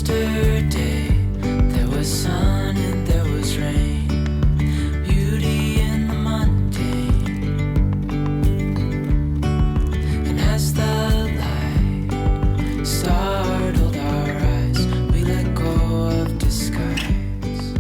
Yesterday there was sun and there was rain, beauty in the mundane. And as the light startled our eyes, we let go of disguise.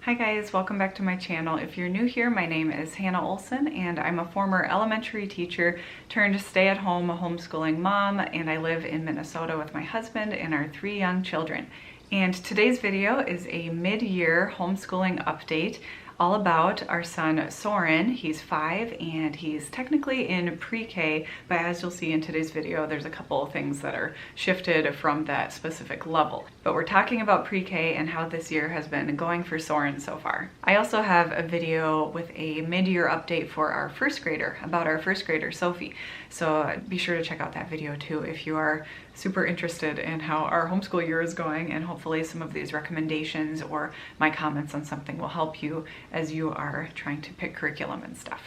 Hi guys, welcome back to my channel. If you're new here, my name is Hannah Olson and I'm a former elementary teacher turned stay-at-home homeschooling mom, and I live in Minnesota with my husband and our 3 young children. And today's video is a mid-year homeschooling update all about our son Soren. He's 5 and he's technically in pre-K, but as you'll see in today's video, there's a couple of things that are shifted from that specific level. But we're talking about pre-K and how this year has been going for Soren so far. I also have a video with a mid-year update for our first grader, about our first grader Sophie. So be sure to check out that video too if you are super interested in how our homeschool year is going, and hopefully some of these recommendations or my comments on something will help you as you are trying to pick curriculum and stuff.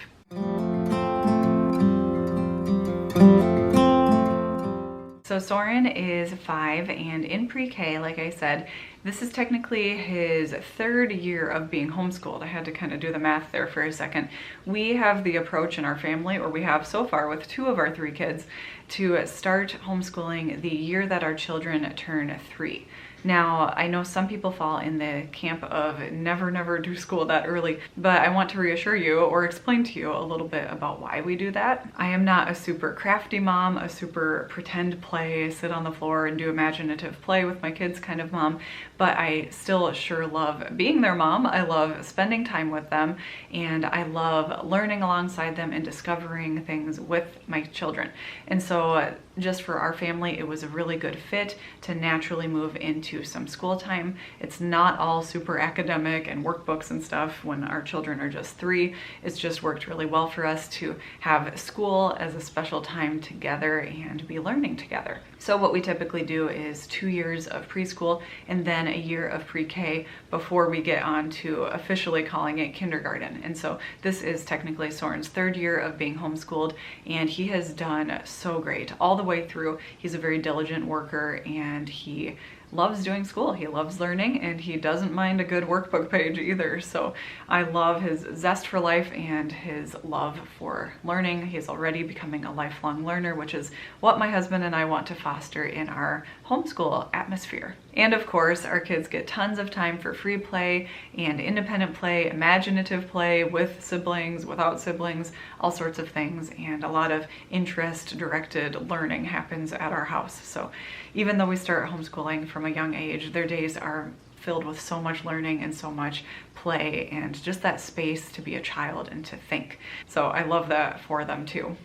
So Soren is 5 and in pre-K, like I said. This is technically his 3rd year of being homeschooled. I had to kind of do the math there for a second. We have the approach in our family, or we have so far with 2 of our 3 kids, to start homeschooling the year that our children turn 3. Now, I know some people fall in the camp of never do school that early, but I want to reassure you or explain to you a little bit about why we do that. I am not a super crafty mom, a super pretend play, sit on the floor and do imaginative play with my kids kind of mom, but I still sure love being their mom. I love spending time with them, and I love learning alongside them and discovering things with my children. And so just for our family, it was a really good fit to naturally move into some school time. It's not all super academic and workbooks and stuff when our children are just 3. It's just worked really well for us to have school as a special time together and be learning together. So what we typically do is 2 years of preschool and then a year of pre-K before we get on to officially calling it kindergarten. And so this is technically Soren's 3rd year of being homeschooled, and he has done so great all the way through. He's a very diligent worker and he loves doing school. He loves learning and he doesn't mind a good workbook page either. So I love his zest for life and his love for learning. He's already becoming a lifelong learner, which is what my husband and I want to foster in our homeschool atmosphere. And of course, our kids get tons of time for free play and independent play, imaginative play with siblings, without siblings, all sorts of things, and a lot of interest-directed learning happens at our house. So even though we start homeschooling from a young age, their days are filled with so much learning and so much play and just that space to be a child and to think. So I love that for them too.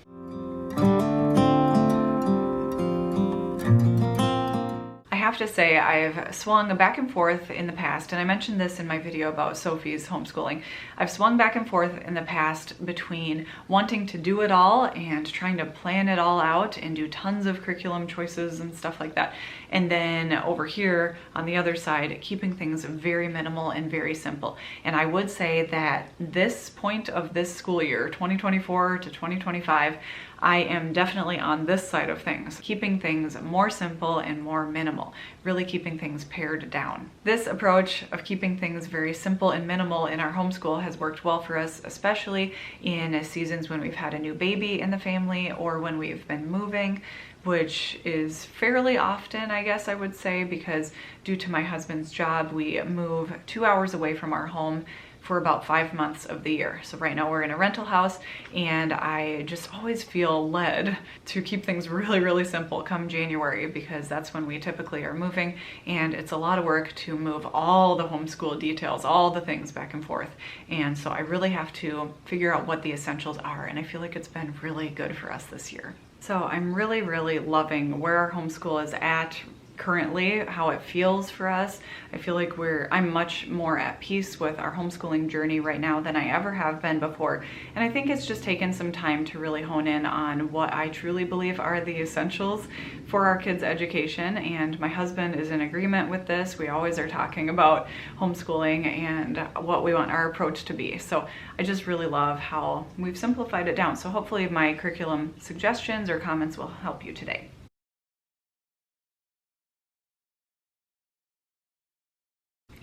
I have to say I've swung back and forth in the past, and I mentioned this in my video about Sophie's homeschooling. I've swung back and forth in the past between wanting to do it all and trying to plan it all out and do tons of curriculum choices and stuff like that, and then over here on the other side keeping things very minimal and very simple. And I would say that this point of this school year, 2024 to 2025, I am definitely on this side of things, keeping things more simple and more minimal, really keeping things pared down. This approach of keeping things very simple and minimal in our homeschool has worked well for us, especially in seasons when we've had a new baby in the family or when we've been moving, which is fairly often, I guess I would say, because due to my husband's job, we move 2 hours away from our home for about 5 months of the year. So right now we're in a rental house, and I just always feel led to keep things really simple come January, because that's when we typically are moving, and it's a lot of work to move all the homeschool details, all the things back and forth. And so I really have to figure out what the essentials are, and I feel like it's been really good for us this year. So I'm really loving where our homeschool is at currently, how it feels for us. I feel like I'm much more at peace with our homeschooling journey right now than I ever have been before. And I think it's just taken some time to really hone in on what I truly believe are the essentials for our kids' education. And my husband is in agreement with this. We always are talking about homeschooling and what we want our approach to be. So I just really love how we've simplified it down. So hopefully my curriculum suggestions or comments will help you today.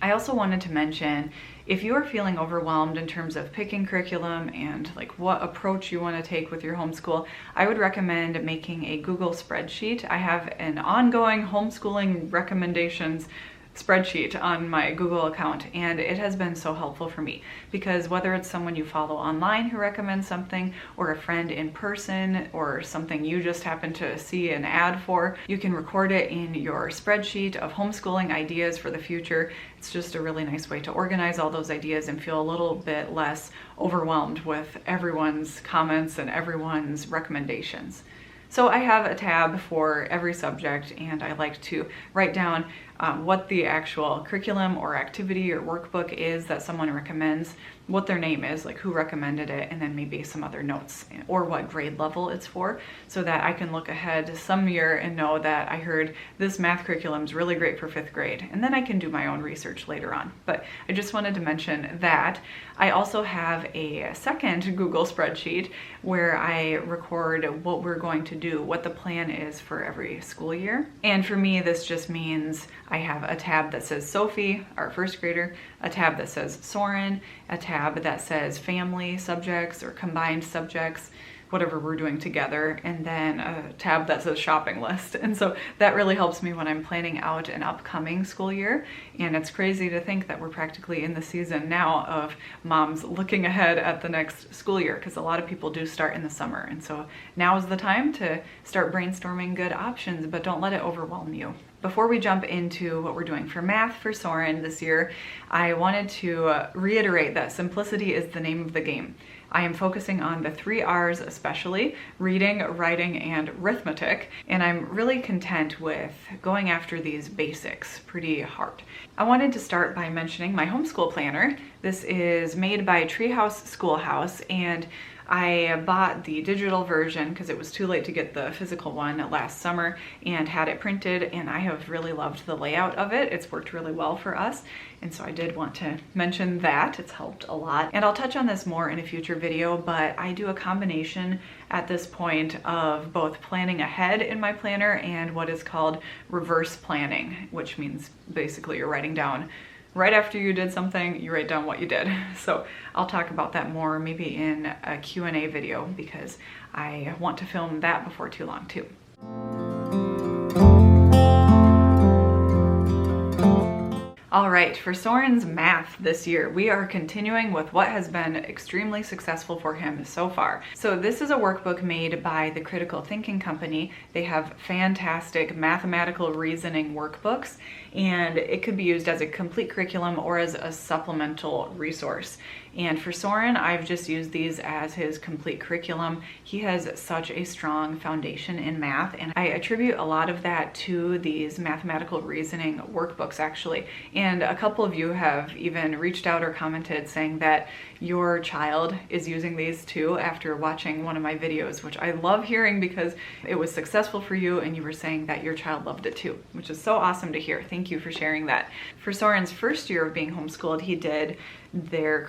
I also wanted to mention, if you are feeling overwhelmed in terms of picking curriculum and like what approach you want to take with your homeschool, I would recommend making a Google spreadsheet. I have an ongoing homeschooling recommendations spreadsheet on my Google account, and it has been so helpful for me because whether it's someone you follow online who recommends something or a friend in person or something you just happen to see an ad for, you can record it in your spreadsheet of homeschooling ideas for the future. It's just a really nice way to organize all those ideas and feel a little bit less overwhelmed with everyone's comments and everyone's recommendations. So I have a tab for every subject, and I like to write down what the actual curriculum or activity or workbook is that someone recommends, what their name is, like who recommended it, and then maybe some other notes or what grade level it's for, so that I can look ahead some year and know that I heard this math curriculum is really great for 5th grade, and then I can do my own research later on. But I just wanted to mention that. I also have a second Google spreadsheet where I record what we're going to do, what the plan is for every school year. And for me, this just means I have a tab that says Sophie, our 1st grader, a tab that says Soren, a tab that says family subjects or combined subjects, whatever we're doing together, and then a tab that says shopping list. And so that really helps me when I'm planning out an upcoming school year. And it's crazy to think that we're practically in the season now of moms looking ahead at the next school year, because a lot of people do start in the summer. And so now is the time to start brainstorming good options, but don't let it overwhelm you. Before we jump into what we're doing for math for Soren this year, I wanted to reiterate that simplicity is the name of the game. I am focusing on the 3 R's especially, reading, writing, and arithmetic, and I'm really content with going after these basics pretty hard. I wanted to start by mentioning my homeschool planner. This is made by Treehouse Schoolhouse, and I bought the digital version because it was too late to get the physical one last summer and had it printed, and I have really loved the layout of it. It's worked really well for us, and so I did want to mention that. It's helped a lot. And I'll touch on this more in a future video, but I do a combination at this point of both planning ahead in my planner and what is called reverse planning, which means basically you're writing down right after you did something, you write down what you did. So I'll talk about that more maybe in a Q&A video because I want to film that before too long too. All right, for Soren's math this year, we are continuing with what has been extremely successful for him so far. So this is a workbook made by the Critical Thinking Company. They have fantastic mathematical reasoning workbooks, and it could be used as a complete curriculum or as a supplemental resource. And for Soren, I've just used these as his complete curriculum. He has such a strong foundation in math, and I attribute a lot of that to these mathematical reasoning workbooks actually. And a couple of you have even reached out or commented saying that your child is using these too after watching one of my videos, which I love hearing because it was successful for you and you were saying that your child loved it too, which is so awesome to hear. Thank you for sharing that. For Soren's first year of being homeschooled, he did their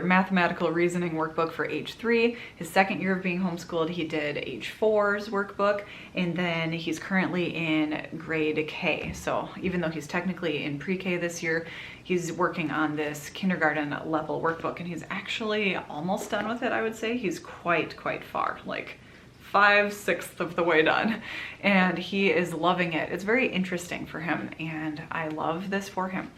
mathematical reasoning workbook for age 3. His second year of being homeschooled, he did age 4's workbook, and then he's currently in grade K. So even though he's technically in pre-K this year, he's working on this kindergarten level workbook, and he's actually almost done with it, I would say. He's quite far, like 5/6 of the way done, and he is loving it. It's very interesting for him, and I love this for him.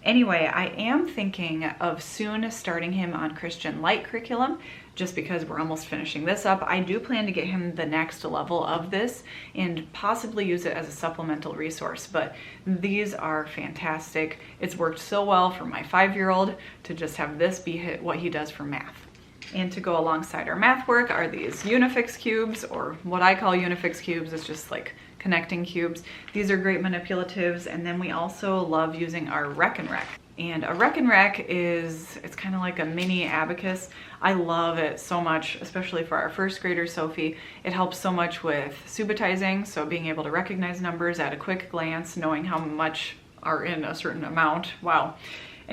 Anyway, I am thinking of soon starting him on Christian Light curriculum, just because we're almost finishing this up. I do plan to get him the next level of this and possibly use it as a supplemental resource, but these are fantastic. It's worked so well for my 5-year-old to just have this be what he does for math. And to go alongside our math work are these Unifix cubes, or what I call Unifix cubes. It's just like connecting cubes. These are great manipulatives, and then we also love using our Rec and Rec. And a Rec and Rec it's kind of like a mini abacus. I love it so much, especially for our first grader, Sophie. It helps so much with subitizing, so being able to recognize numbers at a quick glance, knowing how much are in a certain amount. Wow.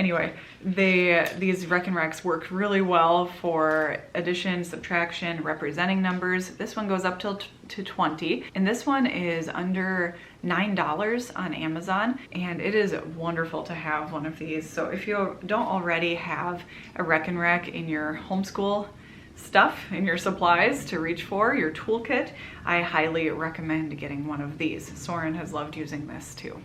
Anyway, these Rec and Recs work really well for addition, subtraction, representing numbers. This one goes up to 20, and this one is under $9 on Amazon, and it is wonderful to have one of these. So if you don't already have a Rec and Rec in your homeschool stuff, in your supplies to reach for, your toolkit, I highly recommend getting one of these. Soren has loved using this too.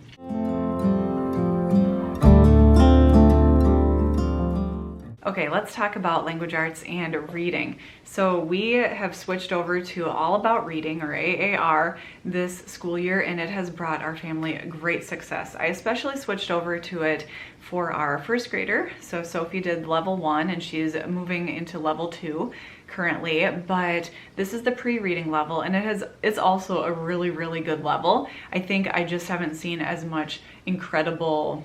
Okay, let's talk about language arts and reading. So we have switched over to All About Reading, or AAR, this school year, and it has brought our family great success. I especially switched over to it for our first grader. So Sophie did level 1 and she's moving into level 2 currently, but this is the pre-reading level, and it's also a really, really good level. I think I just haven't seen as much incredible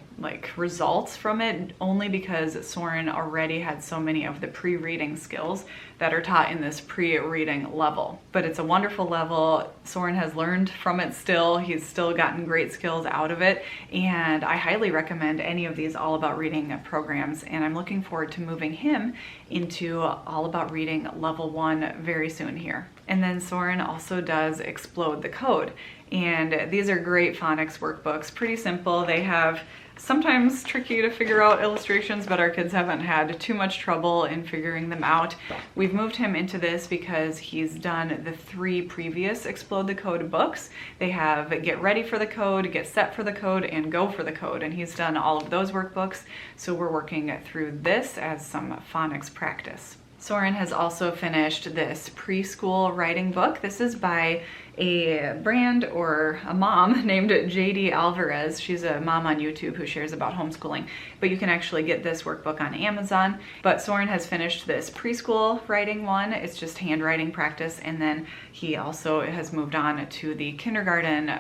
results from it, only because Soren already had so many of the pre-reading skills that are taught in this pre-reading level. But it's a wonderful level. Soren has learned from it still. He's still gotten great skills out of it, and I highly recommend any of these All About Reading programs, and I'm looking forward to moving him into All About Reading level 1 very soon here. And then Soren also does Explode the Code, and these are great phonics workbooks, pretty simple. They have sometimes tricky to figure out illustrations, but our kids haven't had too much trouble in figuring them out. We've moved him into this because he's done the 3 previous Explode the Code books. They have Get Ready for the Code, Get Set for the Code, and Go for the Code, and he's done all of those workbooks, so we're working through this as some phonics practice. Soren has also finished this preschool writing book. This is by a brand or a mom named JD Alvarez. She's a mom on YouTube who shares about homeschooling, but you can actually get this workbook on Amazon. But Soren has finished this preschool writing one. It's just handwriting practice, and then he also has moved on to the kindergarten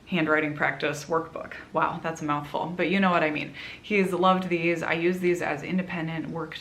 handwriting practice workbook. Wow, that's a mouthful, but you know what I mean. He's loved these. I use these as independent work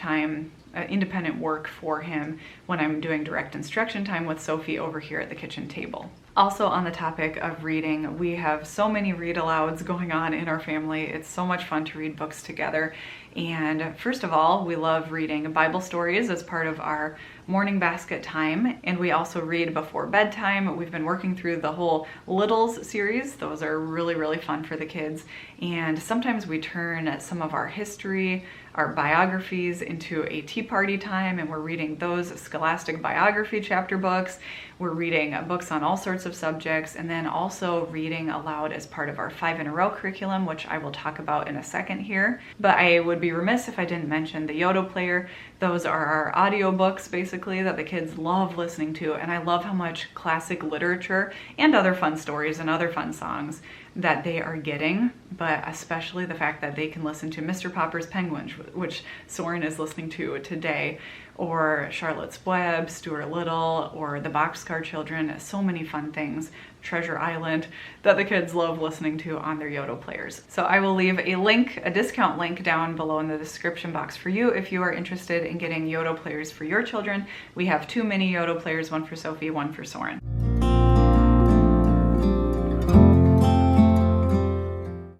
for him when I'm doing direct instruction time with Sophie over here at the kitchen table. Also, on the topic of reading, we have so many read alouds going on in our family. It's so much fun to read books together. And first of all, we love reading Bible stories as part of our morning basket time, and we also read before bedtime. We've been working through the whole Littles series. Those are really, really fun for the kids. And sometimes we turn some of our history, our biographies into a tea party time, and we're reading those scholastic biography chapter books. We're reading books on all sorts of subjects, and then also reading aloud as part of our 5 in a row curriculum, which I will talk about in a second here. But I would be remiss if I didn't mention the Yodo player. Those are our audio books basically that the kids love listening to, and I love how much classic literature and other fun stories and other fun songs that they are getting, but especially the fact that they can listen to Mr. Popper's Penguins, which Soren is listening to today, or Charlotte's Web, Stuart Little, or the Boxcar Children. So many fun things, Treasure Island, that the kids love listening to on their Yodo players. So I will leave a discount link down below in the description box for you if you are interested in getting Yodo players for your children. We have 2 mini Yodo players, one for Sophie, one for Soren.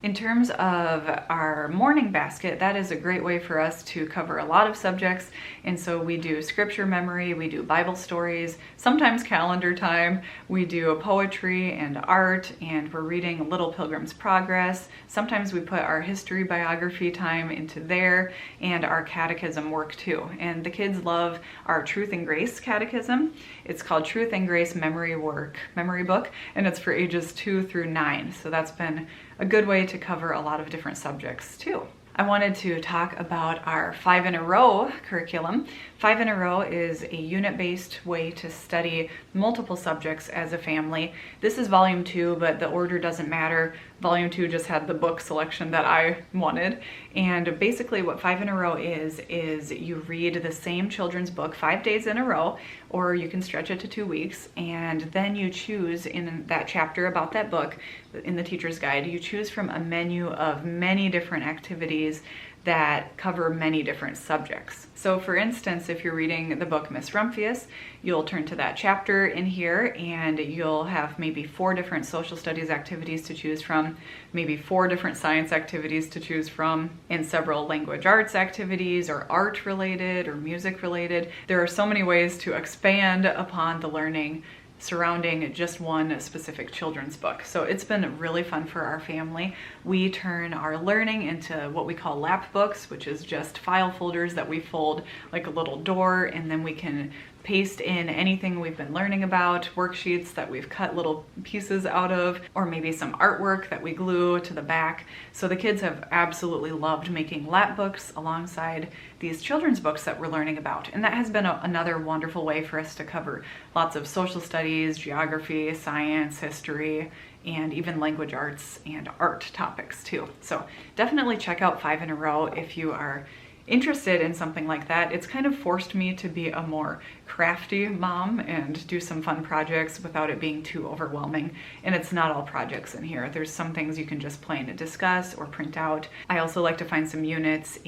In terms of our morning basket, that is a great way for us to cover a lot of subjects. And so we do scripture memory, we do Bible stories, sometimes calendar time, we do poetry and art, and we're reading Little Pilgrim's Progress. Sometimes we put our history biography time into there, and our catechism work too. And the kids love our Truth and Grace catechism. It's called Truth and Grace Memory Book, and it's for ages 2 through 9. So that's been a good way to cover a lot of different subjects too. I wanted to talk about our 5 in a row curriculum. 5 in a row is a unit-based way to study multiple subjects as a family. This is volume 2, but the order doesn't matter. Volume 2 just had the book selection that I wanted. And basically what 5 in a row is you read the same children's book 5 days in a row, or you can stretch it to 2 weeks, and then you choose in that chapter about that book, in the teacher's guide, you choose from a menu of many different activities that cover many different subjects. So for instance, if you're reading the book Miss Rumphius, you'll turn to that chapter in here and you'll have maybe 4 different social studies activities to choose from, maybe 4 different science activities to choose from, and several language arts activities or art related or music related. There are so many ways to expand upon the learning surrounding just one specific children's book. So it's been really fun for our family. We turn our learning into what we call lap books, which is just file folders that we fold like a little door, and then we can paste in anything we've been learning about, worksheets that we've cut little pieces out of, or maybe some artwork that we glue to the back. So the kids have absolutely loved making lap books alongside these children's books that we're learning about. And that has been another wonderful way for us to cover lots of social studies, geography, science, history, and even language arts and art topics too. So definitely check out 5 in a Row if you are interested in something like that. It's kind of forced me to be a more crafty mom and do some fun projects without it being too overwhelming. And it's not all projects in here. There's some things you can just plain discuss or print out. I also like to find some units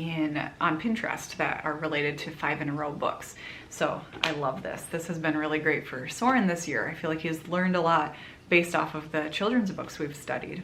on Pinterest that are related to 5 in a Row books. So I love this. This has been really great for Soren this year. I feel like he's learned a lot based off of the children's books we've studied.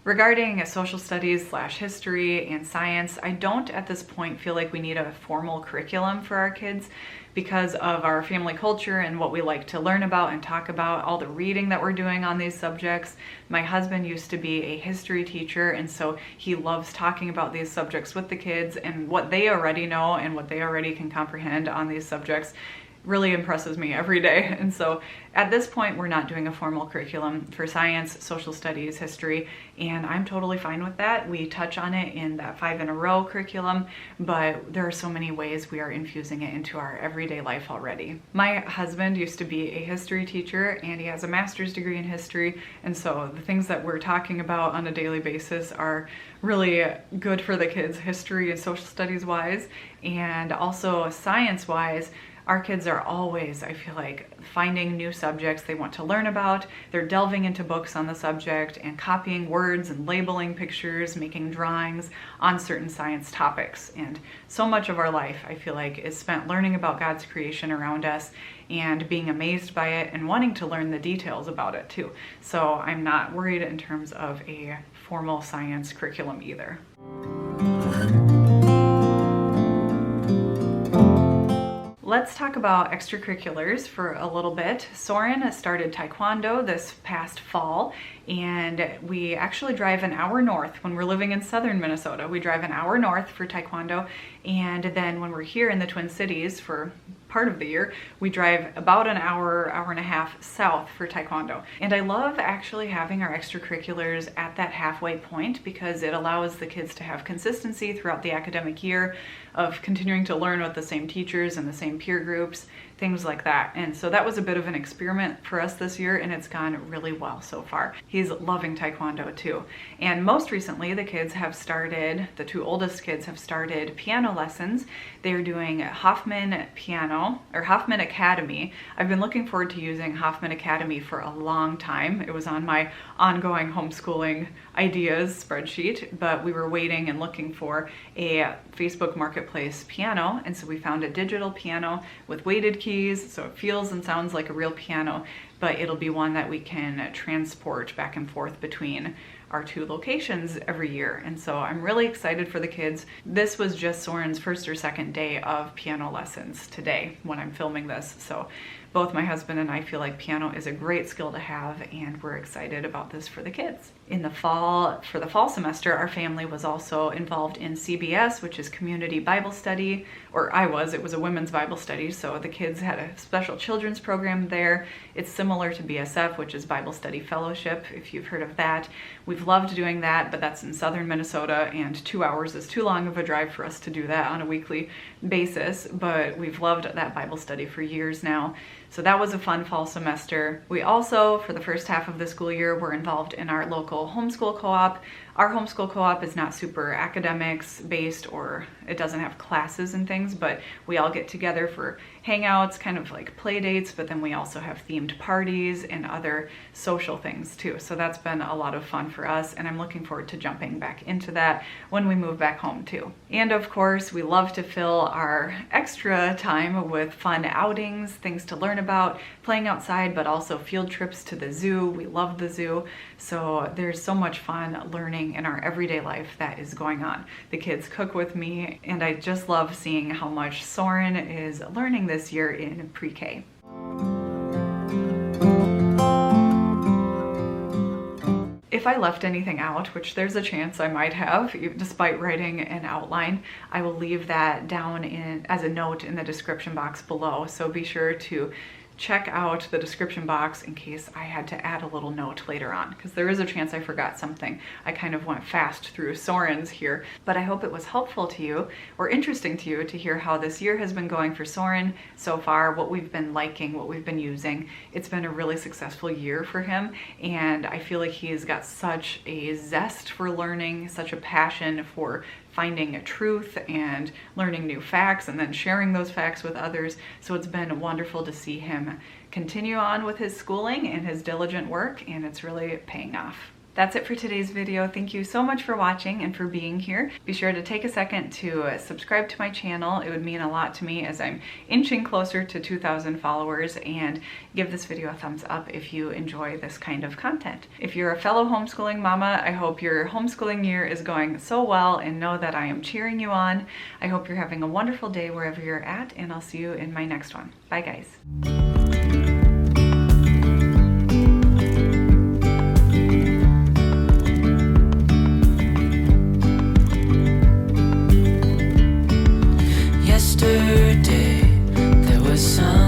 Regarding social studies / history and science, I don't at this point feel like we need a formal curriculum for our kids because of our family culture and what we like to learn about and talk about, all the reading that we're doing on these subjects. My husband used to be a history teacher, and so he loves talking about these subjects with the kids, and what they already know and what they already can comprehend on these subjects really impresses me every day. And so at this point, we're not doing a formal curriculum for science, social studies, history, and I'm totally fine with that. We touch on it in that 5 in a Row curriculum, but there are so many ways we are infusing it into our everyday life already. My husband used to be a history teacher, and he has a master's degree in history, and so the things that we're talking about on a daily basis are really good for the kids, history and social studies wise, and also science wise. Our kids are always, I feel like, finding new subjects they want to learn about. They're delving into books on the subject and copying words and labeling pictures, making drawings on certain science topics. And so much of our life, I feel like, is spent learning about God's creation around us and being amazed by it and wanting to learn the details about it too. So I'm not worried in terms of a formal science curriculum either. Let's talk about extracurriculars for a little bit. Soren started Taekwondo this past fall, and we actually drive an hour north. When we're living in southern Minnesota, we drive an hour north for Taekwondo, and then when we're here in the Twin Cities for part of the year, we drive about an hour and a half south for Taekwondo. And I love actually having our extracurriculars at that halfway point because it allows the kids to have consistency throughout the academic year of continuing to learn with the same teachers and the same peer groups, things like that. And so that was a bit of an experiment for us this year, and it's gone really well so far. He's loving Taekwondo too. And most recently, the 2 oldest kids have started piano lessons. They're doing Hoffman piano, or Hoffman Academy. I've been looking forward to using Hoffman Academy for a long time. It was on my ongoing homeschooling ideas spreadsheet, but we were waiting and looking for a Facebook Marketplace piano, and so we found a digital piano with weighted keys, so it feels and sounds like a real piano, but it'll be one that we can transport back and forth between our 2 locations every year. And so I'm really excited for the kids. This was just Soren's first or second day of piano lessons today when I'm filming this. So both my husband and I feel like piano is a great skill to have, and we're excited about this for the kids. In the fall, for the fall semester, our family was also involved in CBS, which is Community Bible Study, or it was a women's Bible study, so the kids had a special children's program there. It's similar to BSF, which is Bible Study Fellowship, if you've heard of that. We've loved doing that, but that's in southern Minnesota, and 2 hours is too long of a drive for us to do that on a weekly basis, but we've loved that Bible study for years now. So that was a fun fall semester. We also, for the first half of the school year, were involved in our local homeschool co-op. Our homeschool co-op is not super academics based, or it doesn't have classes and things, but we all get together for hangouts, kind of like play dates, but then we also have themed parties and other social things too. So that's been a lot of fun for us, and I'm looking forward to jumping back into that when we move back home too. And of course, we love to fill our extra time with fun outings, things to learn about, playing outside, but also field trips to the zoo. We love the zoo. So there's so much fun learning in our everyday life that is going on. The kids cook with me, and I just love seeing how much Soren is learning this year in pre-K. If I left anything out, which there's a chance I might have, despite writing an outline, I will leave that down as a note in the description box below. So be sure to check out the description box in case I had to add a little note later on, because there is a chance I forgot something. I kind of went fast through Soren's here, but I hope it was helpful to you or interesting to you to hear how this year has been going for Soren so far, what we've been liking, what we've been using. It's been a really successful year for him, and I feel like he's got such a zest for learning, such a passion for finding a truth and learning new facts and then sharing those facts with others. So it's been wonderful to see him continue on with his schooling and his diligent work, and it's really paying off. That's it for today's video. Thank you so much for watching and for being here. Be sure to take a second to subscribe to my channel. It would mean a lot to me as I'm inching closer to 2,000 followers, and give this video a thumbs up if you enjoy this kind of content. If you're a fellow homeschooling mama, I hope your homeschooling year is going so well, and know that I am cheering you on. I hope you're having a wonderful day wherever you're at, and I'll see you in my next one. Bye guys. Yesterday there was sun.